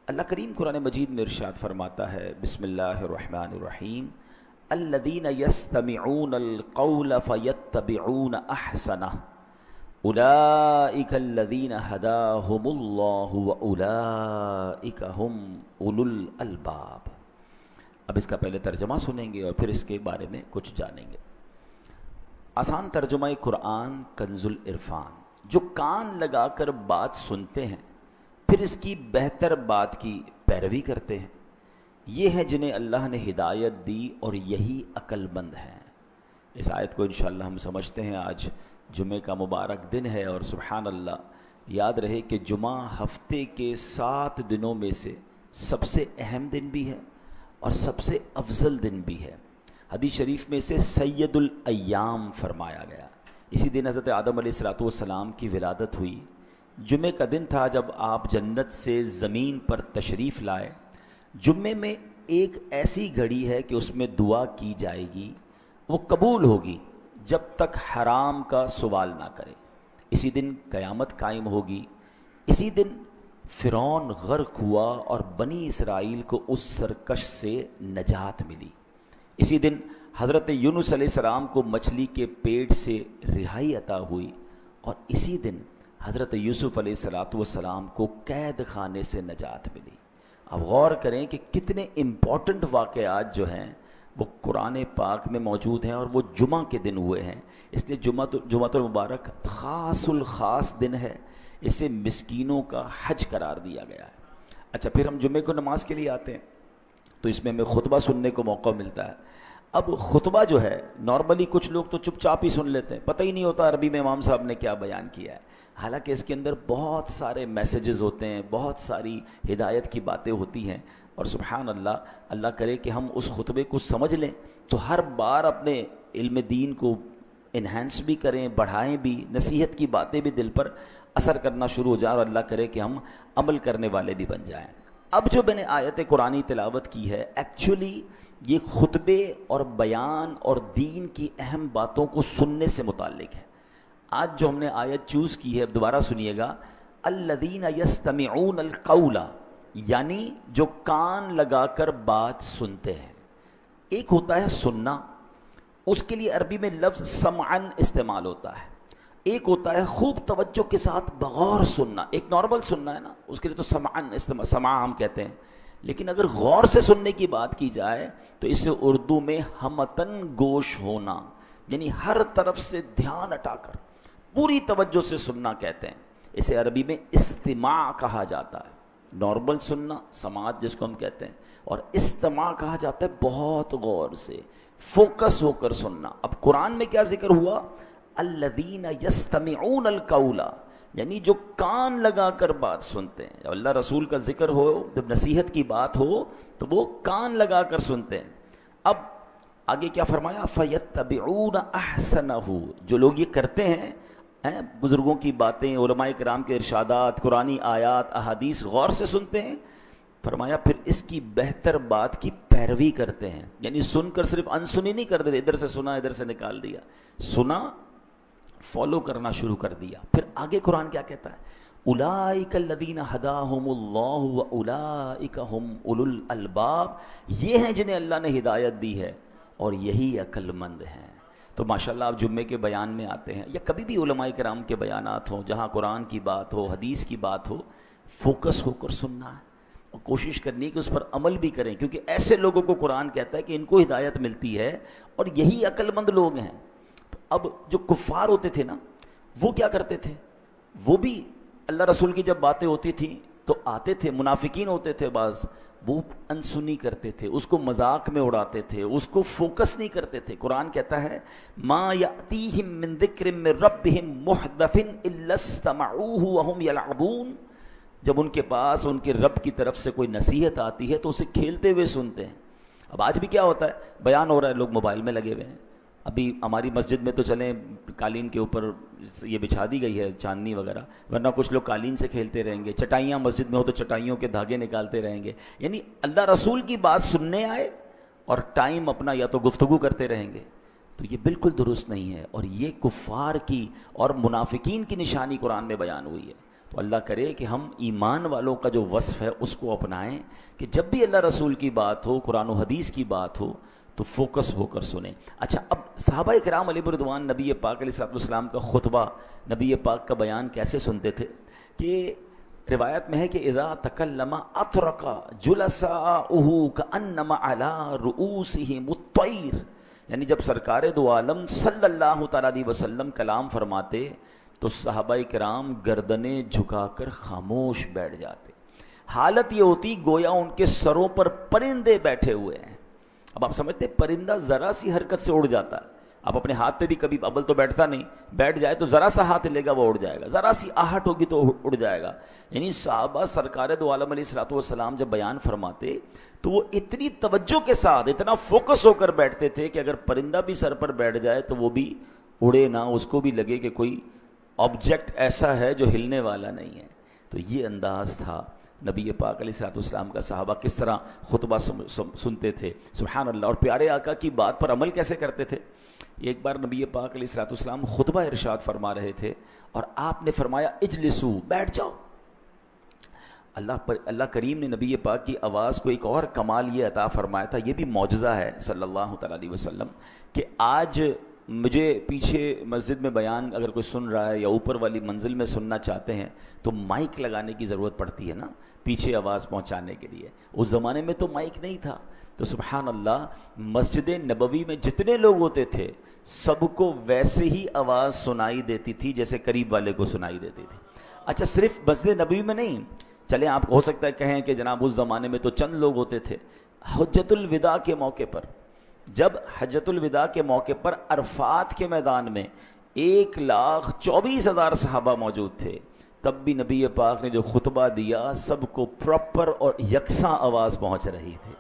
اللہ کریم قرآن مجید میں ارشاد فرماتا ہے، بسم اللہ الرحمن الرحیم، الذین یستمعون القول فیتبعون احسنہ اولئک الذین ہداہم اللہ واولئک ہم اولو الالباب۔ اب اس کا پہلے ترجمہ سنیں گے اور پھر اس کے بارے میں کچھ جانیں گے۔ آسان ترجمہ قرآن کنز العرفان، جو کان لگا کر بات سنتے ہیں پھر اس کی بہتر بات کی پیروی کرتے ہیں، یہ ہیں جنہیں اللہ نے ہدایت دی اور یہی عقل مند ہیں۔ اس آیت کو انشاءاللہ ہم سمجھتے ہیں۔ آج جمعہ کا مبارک دن ہے اور سبحان اللہ، یاد رہے کہ جمعہ ہفتے کے 7 دنوں میں سے سب سے اہم دن بھی ہے اور سب سے افضل دن بھی ہے۔ حدیث شریف میں سے سید الایام فرمایا گیا۔ اسی دن حضرت آدم علیہ السلام کی ولادت ہوئی۔ جمعے کا دن تھا جب آپ جنت سے زمین پر تشریف لائے۔ جمعے میں ایک ایسی گھڑی ہے کہ اس میں دعا کی جائے گی، وہ قبول ہوگی جب تک حرام کا سوال نہ کرے۔ اسی دن قیامت قائم ہوگی۔ اسی دن فرعون غرق ہوا اور بنی اسرائیل کو اس سرکش سے نجات ملی۔ اسی دن حضرت یونس علیہ السلام کو مچھلی کے پیٹ سے رہائی عطا ہوئی، اور اسی دن حضرت یوسف علیہ السلام کو قید خانے سے نجات ملی۔ اب غور کریں کہ کتنے امپورٹنٹ واقعات جو ہیں وہ قرآن پاک میں موجود ہیں، اور وہ جمعہ کے دن ہوئے ہیں۔ اس لیے جمعہ المبارک خاص الخاص دن ہے، اسے مسکینوں کا حج قرار دیا گیا ہے۔ اچھا، پھر ہم جمعے کو نماز کے لیے آتے ہیں تو اس میں ہمیں خطبہ سننے کو موقع ملتا ہے۔ اب خطبہ جو ہے نارملی کچھ لوگ تو چپ چاپ ہی سن لیتے ہیں، پتہ ہی نہیں ہوتا عربی میں امام صاحب نے کیا بیان کیا ہے، حالانکہ اس کے اندر بہت سارے میسیجز ہوتے ہیں، بہت ساری ہدایت کی باتیں ہوتی ہیں، اور سبحان اللہ، اللہ کرے کہ ہم اس خطبے کو سمجھ لیں تو ہر بار اپنے علم دین کو انہینس بھی کریں، بڑھائیں بھی، نصیحت کی باتیں بھی دل پر اثر کرنا شروع ہو جائیں، اور اللہ کرے کہ ہم عمل کرنے والے بھی بن جائیں۔ اب جو میں نے آیت قرآنی تلاوت کی ہے، ایکچولی یہ خطبے اور بیان اور دین کی اہم باتوں کو سننے سے متعلق ہے۔ آج جو ہم نے آیت چوز کی ہے، دوبارہ سنیے گا، الذین یستمعون القول، یعنی جو کان لگا کر بات سنتے ہیں۔ ایک ہوتا ہے سننا، اس کے لیے عربی میں لفظ سمعن استعمال ہوتا ہے۔ ایک ہوتا ہے خوب توجہ کے ساتھ بغور سننا، ایک نارمل سننا ہے نا، اس کے لیے تو سمعن سماع ہم کہتے ہیں۔ لیکن اگر غور سے سننے کی بات کی جائے تو اسے اردو میں ہمتن گوش ہونا، یعنی ہر طرف سے دھیان ہٹا کر پوری توجہ سے سننا کہتے ہیں۔ اسے عربی میں استماع کہا جاتا ہے۔ نارمل سننا، سماعت جس کو ہم کہتے ہیں، اور استماع کہا جاتا ہے بہت غور سے فوکس ہو کر سننا۔ اب قرآن میں کیا ذکر ہوا؟ الذین یستمعون القول، یعنی جو کان لگا کر بات سنتے ہیں۔ جب اللہ رسول کا ذکر ہو، جب نصیحت کی بات ہو تو وہ کان لگا کر سنتے ہیں۔ اب آگے کیا فرمایا؟ فَيَتَّبِعُونَ أَحْسَنَهُ، جو لوگ یہ کرتے ہیں، بزرگوں کی باتیں، علماء کرام کے ارشادات، قرآنی آیات، احادیث غور سے سنتے ہیں، فرمایا پھر اس کی بہتر بات کی پیروی کرتے ہیں۔ یعنی سن کر صرف انسنی نہیں کر دیتے، ادھر سے سنا ادھر سے نکال دیا، سنا فالو کرنا شروع کر دیا۔ پھر آگے قرآن کیا کہتا ہے؟ اولئک الذین ہداہم اللہ واولئک ہم اولو الالباب، یہ ہیں جنہیں اللہ نے ہدایت دی ہے اور یہی عقل مند ہیں۔ تو ماشاءاللہ آپ جمعے کے بیان میں آتے ہیں یا کبھی بھی علماء کرام کے بیانات ہوں، جہاں قرآن کی بات ہو، حدیث کی بات ہو، فوکس ہو کر سننا ہے اور کوشش کرنی ہے کہ اس پر عمل بھی کریں، کیونکہ ایسے لوگوں کو قرآن کہتا ہے کہ ان کو ہدایت ملتی ہے اور یہی عقل مند لوگ ہیں۔ اب جو کفار ہوتے تھے نا، وہ کیا کرتے تھے؟ وہ بھی اللہ رسول کی جب باتیں ہوتی تھیں تو آتے تھے، منافقین ہوتے تھے بعض، وہ انسنی کرتے تھے، اس کو مذاق میں اڑاتے تھے، اس کو فوکس نہیں کرتے تھے۔ قرآن کہتا ہے ما یأتیہم من ذکر من ربہم محدث الا استمعوہ وہم یلعبون، جب ان کے پاس ان کے رب کی طرف سے کوئی نصیحت آتی ہے تو اسے کھیلتے ہوئے سنتے ہیں۔ اب آج بھی کیا ہوتا ہے، بیان ہو رہا ہے، لوگ موبائل میں لگے ہوئے ہیں۔ ابھی ہماری مسجد میں تو چلیں قالین کے اوپر یہ بچھا دی گئی ہے چاندنی وغیرہ، ورنہ کچھ لوگ قالین سے کھیلتے رہیں گے، چٹائیاں مسجد میں ہو تو چٹائیوں کے دھاگے نکالتے رہیں گے، یعنی اللہ رسول کی بات سننے آئے اور ٹائم اپنا یا تو گفتگو کرتے رہیں گے، تو یہ بالکل درست نہیں ہے، اور یہ کفار کی اور منافقین کی نشانی قرآن میں بیان ہوئی ہے۔ تو اللہ کرے کہ ہم ایمان والوں کا جو وصف ہے اس کو اپنائیں کہ جب بھی اللہ رسول کی بات ہو، قرآن و حدیث کی بات ہو تو فوکس ہو کر سنیں۔ اچھا، اب صحابہ کرام علیہ رضوان نبی پاک علیہ السلام کا خطبہ، نبی پاک کا بیان کیسے سنتے تھے کہ روایت میں ہے کہ اذا تکلم اطرق جلساؤہ کانما علی رؤوسہم الطیر، یعنی جب سرکار دو عالم صلی اللہ تعالیٰ علیہ وسلم کلام فرماتے تو صحابہ کرام گردنیں جھکا کر خاموش بیٹھ جاتے، حالت یہ ہوتی گویا ان کے سروں پر پرندے بیٹھے ہوئے ہیں۔ اب آپ سمجھتے پرندہ ذرا سی حرکت سے اڑ جاتا ہے، آپ اپنے ہاتھ پہ بھی کبھی ابل تو بیٹھتا نہیں، بیٹھ جائے تو ذرا سا ہاتھ لے گا وہ اڑ جائے گا، ذرا سی آہٹ ہوگی تو اڑ جائے گا۔ یعنی صحابہ سرکار دو عالم علیہ الصلوۃ والسلام جب بیان فرماتے تو وہ اتنی توجہ کے ساتھ اتنا فوکس ہو کر بیٹھتے تھے کہ اگر پرندہ بھی سر پر بیٹھ جائے تو وہ بھی اڑے نہ، اس کو بھی لگے کہ کوئی آبجیکٹ ایسا ہے جو ہلنے والا نہیں ہے۔ تو یہ انداز تھا نبی پاک علیہ الصلوۃ والسلام کا، صحابہ کس طرح خطبہ سنتے تھے، سبحان اللہ، اور پیارے آقا کی بات پر عمل کیسے کرتے تھے۔ ایک بار نبی پاک علیہ الصلوۃ والسلام خطبہ ارشاد فرما رہے تھے اور آپ نے فرمایا اجلسو، بیٹھ جاؤ۔ اللہ کریم نے نبی پاک کی آواز کو ایک اور کمال یہ عطا فرمایا تھا، یہ بھی معجزہ ہے صلی اللہ تعالیٰ علیہ وسلم، کہ آج مجھے پیچھے مسجد میں بیان اگر کوئی سن رہا ہے یا اوپر والی منزل میں سننا چاہتے ہیں تو مائک لگانے کی ضرورت پڑتی ہے نا پیچھے آواز پہنچانے کے لیے، اس زمانے میں تو مائک نہیں تھا۔ تو سبحان اللہ، مسجد نبوی میں جتنے لوگ ہوتے تھے سب کو ویسے ہی آواز سنائی دیتی تھی جیسے قریب والے کو سنائی دیتی تھی۔ اچھا، صرف مسجد نبوی میں نہیں، چلیں آپ ہو سکتا ہے کہیں کہ جناب اس زمانے میں تو چند لوگ ہوتے تھے، حجۃ الوداع کے موقع پر، جب حجۃ الوداع کے موقع پر عرفات کے میدان میں 1,24,000 صحابہ موجود تھے، تب بھی نبی پاک نے جو خطبہ دیا سب کو پراپر اور یکساں آواز پہنچ رہی تھی۔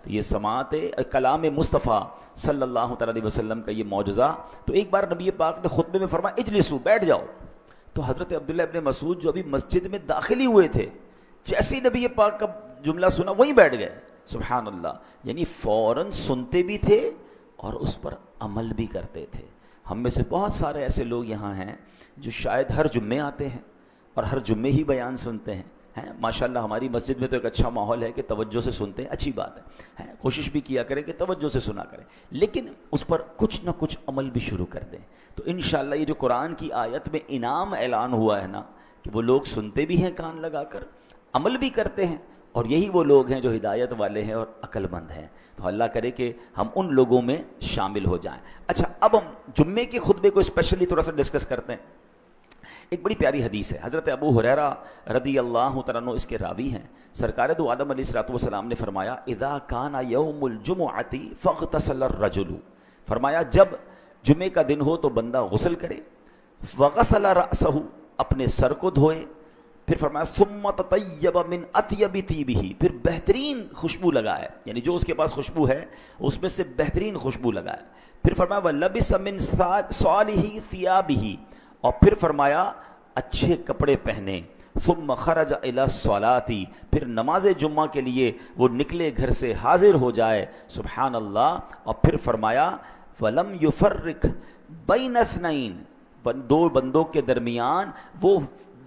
تو یہ سماعت کلام مصطفیٰ صلی اللہ تعالیٰ علیہ وسلم کا یہ معجزہ۔ تو ایک بار نبی پاک نے خطبے میں فرمایا اجلسو، بیٹھ جاؤ، تو حضرت عبداللہ ابن مسعود جو ابھی مسجد میں داخل ہی ہوئے تھے، جیسے ہی نبی پاک کا جملہ سنا وہیں بیٹھ گئے، سبحان اللہ، یعنی فوراً سنتے بھی تھے اور اس پر عمل بھی کرتے تھے۔ ہم میں سے بہت سارے ایسے لوگ یہاں ہیں جو شاید ہر جمعے آتے ہیں اور ہر جمعے ہی بیان سنتے ہیں، ماشاءاللہ ہماری مسجد میں تو ایک اچھا ماحول ہے کہ توجہ سے سنتے ہیں، اچھی بات ہے، کوشش بھی کیا کریں کہ توجہ سے سنا کریں، لیکن اس پر کچھ نہ کچھ عمل بھی شروع کر دیں۔ تو انشاءاللہ یہ جو قرآن کی آیت میں انعام اعلان ہوا ہے نا کہ وہ لوگ سنتے بھی ہیں کان لگا کر، عمل بھی کرتے ہیں، اور یہی وہ لوگ ہیں جو ہدایت والے ہیں اور عقل مند ہیں۔ تو اللہ کرے کہ ہم ان لوگوں میں شامل ہو جائیں۔ اچھا، اب ہم جمعے کے خطبے کو اسپیشلی تھوڑا سا ڈسکس کرتے ہیں۔ ایک بڑی پیاری حدیث ہے، حضرت ابو ہریرہ رضی اللہ تعالیٰ عنہ اس کے راوی ہیں، سرکار دو عالم علیہ الصلوۃ والسلام نے فرمایا اذا کان یوم الجمعۃ فاغتسل الرجل، فرمایا جب جمعے کا دن ہو تو بندہ غسل کرے، وغسل رأسہ، اپنے سر کو دھوئے، پھر فرمایا ثم تطیب من اطیب طیبہ، پھر بہترین خوشبو لگائے، یعنی جو اس کے پاس خوشبو ہے اس میں سے بہترین خوشبو لگائے، پھر فرمایا ولبس من صالح ثیابہ، اور پھر فرمایا اچھے کپڑے پہنے، ثم خرج الی الصلاۃ، پھر نماز جمعہ کے لیے وہ نکلے گھر سے حاضر ہو جائے، سبحان اللہ، اور پھر فرمایا ولم یفرق بین اثنین، دو بندوں کے درمیان وہ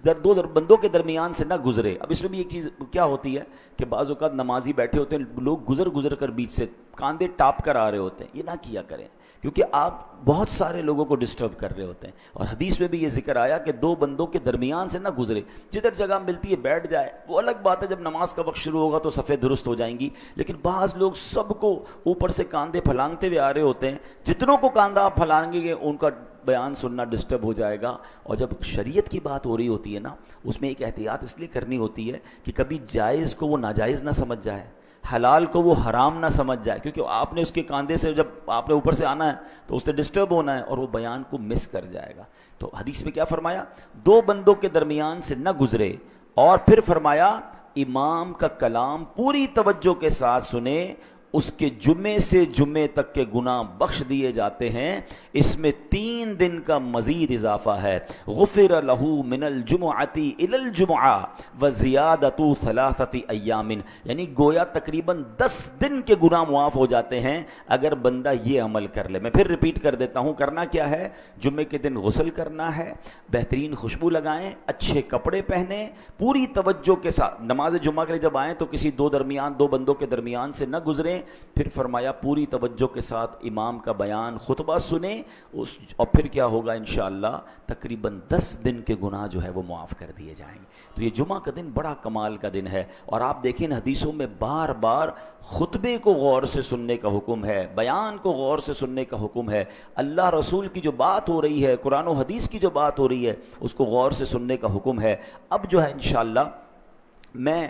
دو بندوں کے درمیان سے نہ گزرے۔ اب اس میں بھی ایک چیز کیا ہوتی ہے کہ بعض اوقات نمازی بیٹھے ہوتے ہیں، لوگ گزر کر بیچ سے کاندھے ٹاپ کر آ رہے ہوتے ہیں، یہ نہ کیا کریں کیونکہ آپ بہت سارے لوگوں کو ڈسٹرب کر رہے ہوتے ہیں، اور حدیث میں بھی یہ ذکر آیا کہ دو بندوں کے درمیان سے نہ گزرے، جدھر جگہ ملتی ہے بیٹھ جائے، وہ الگ بات ہے جب نماز کا وقت شروع ہوگا تو صفیں درست ہو جائیں گی، لیکن بعض لوگ سب کو اوپر سے کاندھے پھلانگتے ہوئے آ رہے ہوتے ہیں، جتنوں کو کاندھا آپ پھلانگیں گے ان کا بیان سننا ڈسٹرب ہو جائے گا۔ اور جب شریعت کی بات ہو رہی ہوتی ہے نا، اس میں ایک احتیاط اس لیے کرنی ہوتی ہے کہ کبھی جائز کو وہ ناجائز نہ سمجھ جائے، حلال کو وہ حرام نہ سمجھ جائے، کیونکہ آپ نے اس کے کاندھے سے جب آپ نے اوپر سے آنا ہے تو اس سے ڈسٹرب ہونا ہے اور وہ بیان کو مس کر جائے گا۔ تو حدیث میں کیا فرمایا، دو بندوں کے درمیان سے نہ گزرے، اور پھر فرمایا امام کا کلام پوری توجہ کے ساتھ سنے اس کے جمعے سے جمعے تک کے گناہ بخش دیے جاتے ہیں۔ اس میں 3 دن کا مزید اضافہ ہے، غفر لہ من الجمعۃ الی الجمعہ وزیادۃ 3 ایام، یعنی گویا تقریباً 10 دن کے گناہ معاف ہو جاتے ہیں اگر بندہ یہ عمل کر لے۔ میں پھر ریپیٹ کر دیتا ہوں، کرنا کیا ہے؟ جمعے کے دن غسل کرنا ہے، بہترین خوشبو لگائیں، اچھے کپڑے پہنیں، پوری توجہ کے ساتھ نماز جمعہ کے لیے جب آئیں تو کسی دو بندوں کے درمیان سے نہ گزریں۔ پھر فرمایا پوری توجہ کے ساتھ امام کا بیان خطبہ سنیں، اور پھر کیا ہوگا انشاءاللہ تقریباً 10 دن کے گناہ جو ہے وہ معاف کر دیے جائیں گے۔ تو یہ جمعہ کا دن بڑا کمال کا دن ہے، اور آپ دیکھیں حدیثوں میں بار بار خطبے کو غور سے سننے کا حکم ہے، بیان کو غور سے سننے کا حکم ہے، اللہ رسول کی جو بات ہو رہی ہے، قرآن و حدیث کی جو بات ہو رہی ہے اس کو غور سے سننے کا حکم ہے۔ اب جو ہے انشاءاللہ میں